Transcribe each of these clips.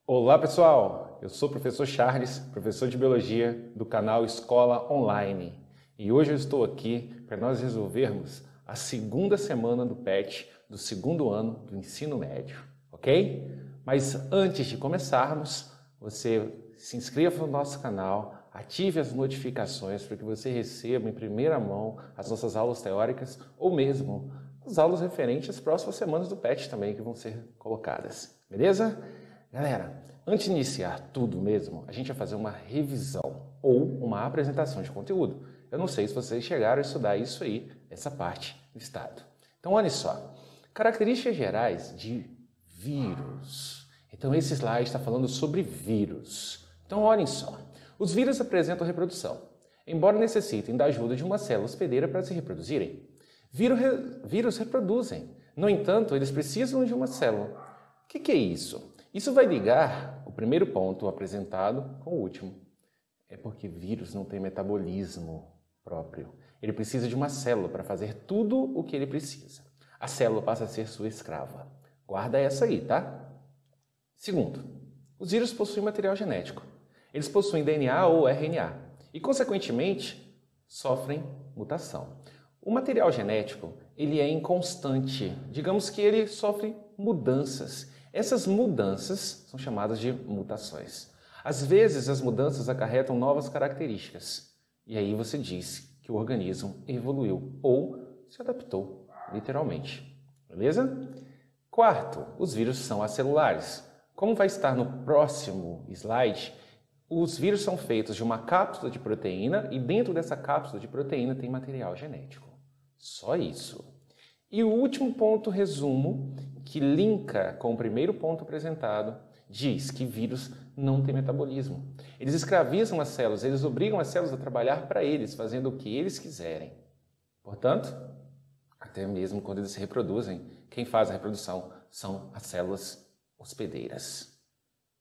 Olá pessoal, eu sou o professor Charles, professor de Biologia do canal Escola Online. E hoje eu estou aqui para nós resolvermos a segunda semana do PET do segundo ano do ensino médio, ok? Mas antes de começarmos, você se inscreva no nosso canal, ative as notificações para que você receba em primeira mão as nossas aulas teóricas ou mesmo as aulas referentes às próximas semanas do PET também que vão ser colocadas, beleza? Galera, antes de iniciar tudo mesmo, a gente vai fazer uma revisão ou uma apresentação de conteúdo. Eu não sei se vocês chegaram a estudar isso aí, essa parte do estado. Então, olha só, características gerais de vírus. Então, esse slide está falando sobre vírus. Então, olhem só, os vírus apresentam reprodução, embora necessitem da ajuda de uma célula hospedeira para se reproduzirem. Vírus reproduzem, no entanto, eles precisam de uma célula. O que é isso? Isso vai ligar o primeiro ponto apresentado com o último. É porque vírus não tem metabolismo próprio. Ele precisa de uma célula para fazer tudo o que ele precisa. A célula passa a ser sua escrava. Guarda essa aí, tá? Segundo, os vírus possuem material genético. Eles possuem DNA ou RNA e, consequentemente, sofrem mutação. O material genético, ele é inconstante. Digamos que ele sofre mudanças. Essas mudanças são chamadas de mutações. Às vezes, as mudanças acarretam novas características. E aí você diz que o organismo evoluiu ou se adaptou, literalmente. Beleza? Quarto, os vírus são acelulares. Como vai estar no próximo slide, os vírus são feitos de uma cápsula de proteína e dentro dessa cápsula de proteína tem material genético. Só isso. E o último ponto, resumo, que linka com o primeiro ponto apresentado, diz que vírus não tem metabolismo. Eles escravizam as células, eles obrigam as células a trabalhar para eles, fazendo o que eles quiserem. Portanto, até mesmo quando eles se reproduzem, quem faz a reprodução são as células hospedeiras.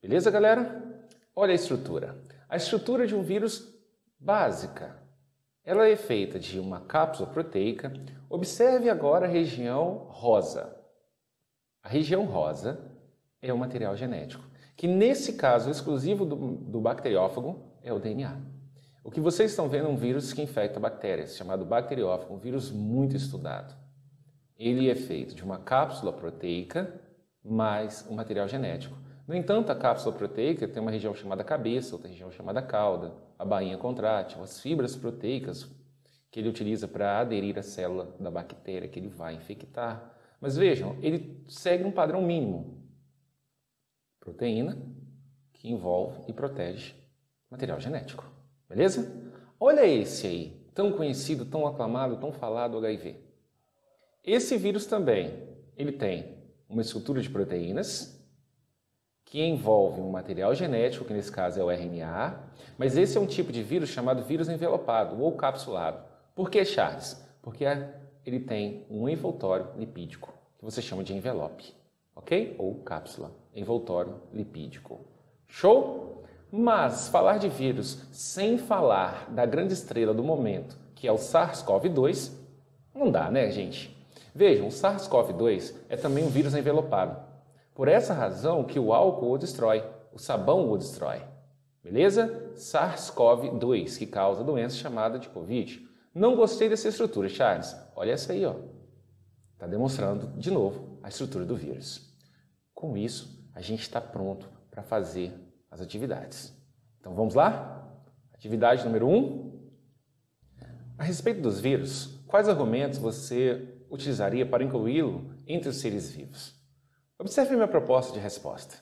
Beleza, galera? Olha a estrutura. A estrutura de um vírus básica. Ela é feita de uma cápsula proteica. Observe agora a região rosa. A região rosa é o material genético, que nesse caso exclusivo do bacteriófago é o DNA. O que vocês estão vendo é um vírus que infecta bactérias, chamado bacteriófago, um vírus muito estudado. Ele é feito de uma cápsula proteica mais um material genético. No entanto, a cápsula proteica tem uma região chamada cabeça, outra região chamada cauda, a bainha contrátil, as fibras proteicas que ele utiliza para aderir à célula da bactéria que ele vai infectar. Mas vejam, ele segue um padrão mínimo. Proteína que envolve e protege material genético. Beleza? Olha esse aí, tão conhecido, tão aclamado, tão falado HIV. Esse vírus também, ele tem uma estrutura de proteínas que envolve um material genético, que nesse caso é o RNA, mas esse é um tipo de vírus chamado vírus envelopado ou capsulado. Por que, Charles? Porque ele tem um envoltório lipídico, que você chama de envelope, ok? Ou cápsula, envoltório lipídico. Show? Mas falar de vírus sem falar da grande estrela do momento, que é o SARS-CoV-2, não dá, né, gente? Vejam, o SARS-CoV-2 é também um vírus envelopado. Por essa razão que o álcool o destrói, o sabão o destrói. Beleza? SARS-CoV-2, que causa a doença chamada de Covid. Não gostei dessa estrutura, Charles. Olha essa aí, ó. Está demonstrando, de novo, a estrutura do vírus. Com isso, a gente está pronto para fazer as atividades. Então, vamos lá? Atividade número 1. A respeito dos vírus, quais argumentos você utilizaria para incluí-lo entre os seres vivos? Observe a minha proposta de resposta.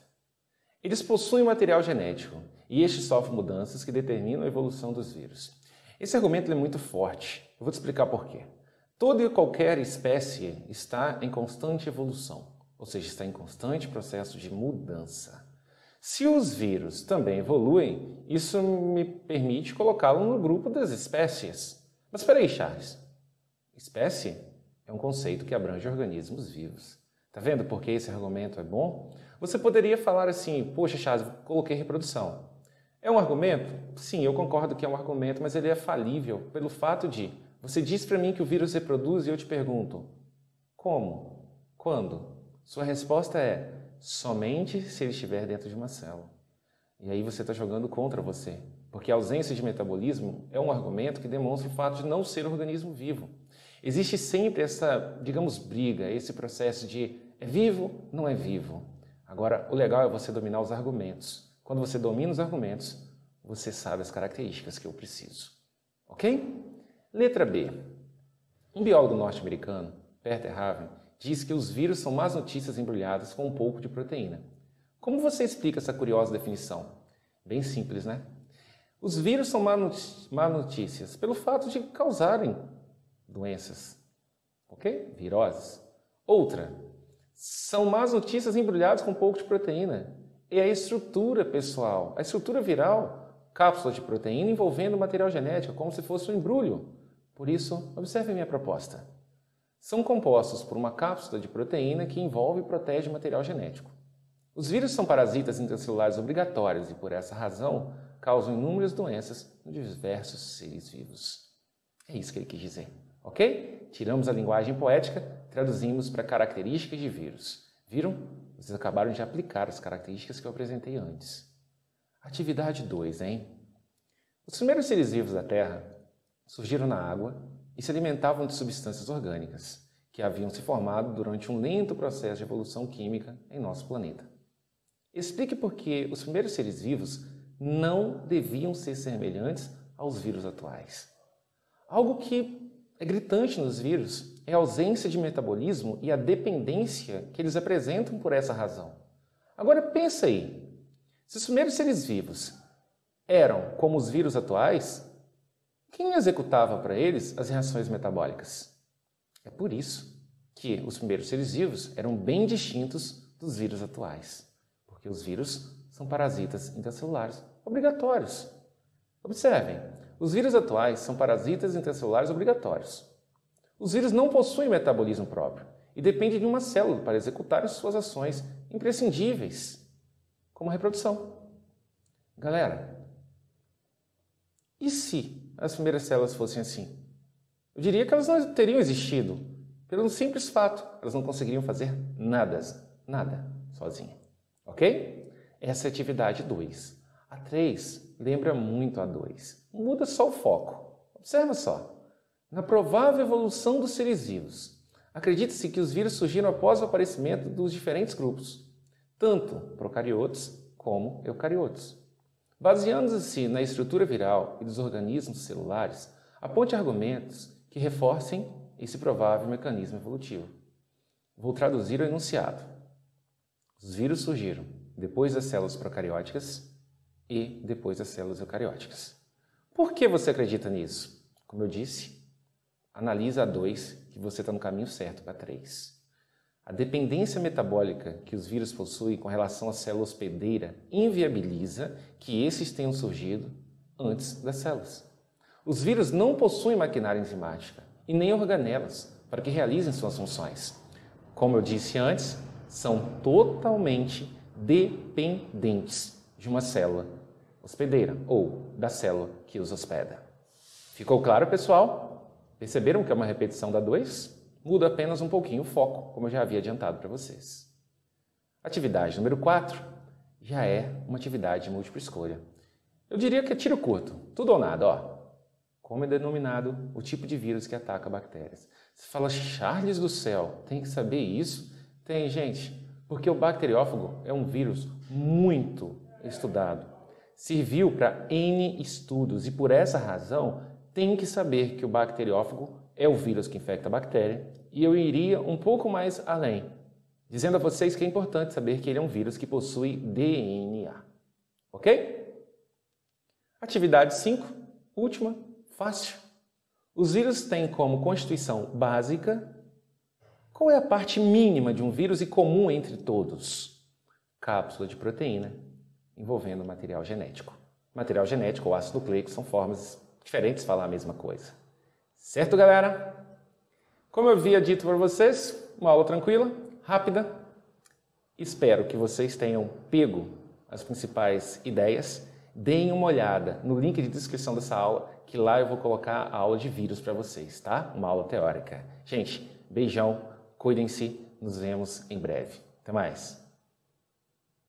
Eles possuem material genético e este sofre mudanças que determinam a evolução dos vírus. Esse argumento é muito forte. Eu vou te explicar por quê. Toda e qualquer espécie está em constante evolução, ou seja, está em constante processo de mudança. Se os vírus também evoluem, isso me permite colocá-lo no grupo das espécies. Mas espera aí, Charles. Espécie é um conceito que abrange organismos vivos. Tá vendo por que esse argumento é bom? Você poderia falar assim, poxa, Charles, coloquei reprodução. É um argumento? Sim, eu concordo que é um argumento, mas ele é falível pelo fato de você diz para mim que o vírus reproduz e eu te pergunto, como? Quando? Sua resposta é, somente se ele estiver dentro de uma célula. E aí você está jogando contra você, porque a ausência de metabolismo é um argumento que demonstra o fato de não ser um organismo vivo. Existe sempre essa, digamos, briga, esse processo de é vivo, não é vivo. Agora, o legal é você dominar os argumentos. Quando você domina os argumentos, você sabe as características que eu preciso. Ok? Letra B. Um biólogo norte-americano, Peter Haven, diz que os vírus são más notícias embrulhadas com um pouco de proteína. Como você explica essa curiosa definição? Bem simples, né? Os vírus são más notícias pelo fato de causarem doenças, ok? Viroses. Outra, são más notícias embrulhadas com um pouco de proteína. É a estrutura pessoal, a estrutura viral, cápsulas de proteína envolvendo material genético, como se fosse um embrulho. Por isso, observe minha proposta. São compostos por uma cápsula de proteína que envolve e protege material genético. Os vírus são parasitas intracelulares obrigatórios e, por essa razão, causam inúmeras doenças em diversos seres vivos. É isso que ele quis dizer, ok? Tiramos a linguagem poética, traduzimos para características de vírus. Viram? Vocês acabaram de aplicar as características que eu apresentei antes. Atividade 2, hein? Os primeiros seres vivos da Terra surgiram na água e se alimentavam de substâncias orgânicas que haviam se formado durante um lento processo de evolução química em nosso planeta. Explique por que os primeiros seres vivos não deviam ser semelhantes aos vírus atuais. Algo que é gritante nos vírus é a ausência de metabolismo e a dependência que eles apresentam por essa razão. Agora pensa aí, se os primeiros seres vivos eram como os vírus atuais, quem executava para eles as reações metabólicas? É por isso que os primeiros seres vivos eram bem distintos dos vírus atuais. Porque os vírus são parasitas intracelulares obrigatórios. Observem, os vírus atuais são parasitas intracelulares obrigatórios. Os vírus não possuem metabolismo próprio e dependem de uma célula para executar as suas ações imprescindíveis, como a reprodução. Galera, e se as primeiras células fossem assim? Eu diria que elas não teriam existido, pelo simples fato, elas não conseguiriam fazer nada sozinhas. Ok? Essa é a atividade 2. A 3 lembra muito a 2. Muda só o foco. Observa só. Na provável evolução dos seres vivos, acredita-se que os vírus surgiram após o aparecimento dos diferentes grupos, tanto procariotos como eucariotos. Baseando-se na estrutura viral e dos organismos celulares, aponte argumentos que reforcem esse provável mecanismo evolutivo. Vou traduzir o enunciado. Os vírus surgiram depois das células procarióticas e depois das células eucarióticas. Por que você acredita nisso? Como eu disse, analisa a 2 que você está no caminho certo para 3. A dependência metabólica que os vírus possuem com relação à célula hospedeira inviabiliza que esses tenham surgido antes das células. Os vírus não possuem maquinária enzimática e nem organelas para que realizem suas funções. Como eu disse antes, são totalmente dependentes de uma célula hospedeira ou da célula que os hospeda. Ficou claro, pessoal? Perceberam que é uma repetição da 2? Muda apenas um pouquinho o foco, como eu já havia adiantado para vocês. Atividade número 4 já é uma atividade de múltipla escolha. Eu diria que é tiro curto, tudo ou nada, ó. Como é denominado o tipo de vírus que ataca bactérias? Você fala, Charles do céu, tem que saber isso? Tem, gente, porque o bacteriófago é um vírus muito estudado. Serviu para N estudos e por essa razão tem que saber que o bacteriófago é o vírus que infecta a bactéria e eu iria um pouco mais além, dizendo a vocês que é importante saber que ele é um vírus que possui DNA. Ok? Atividade 5, última, fácil. Os vírus têm como constituição básica. Qual é a parte mínima de um vírus e comum entre todos? Cápsula de proteína envolvendo material genético. Material genético ou ácido nucleico são formas diferentes de falar a mesma coisa. Certo, galera? Como eu havia dito para vocês, uma aula tranquila, rápida. Espero que vocês tenham pego as principais ideias. Deem uma olhada no link de descrição dessa aula, que lá eu vou colocar a aula de vírus para vocês, tá? Uma aula teórica. Gente, beijão, cuidem-se, nos vemos em breve. Até mais!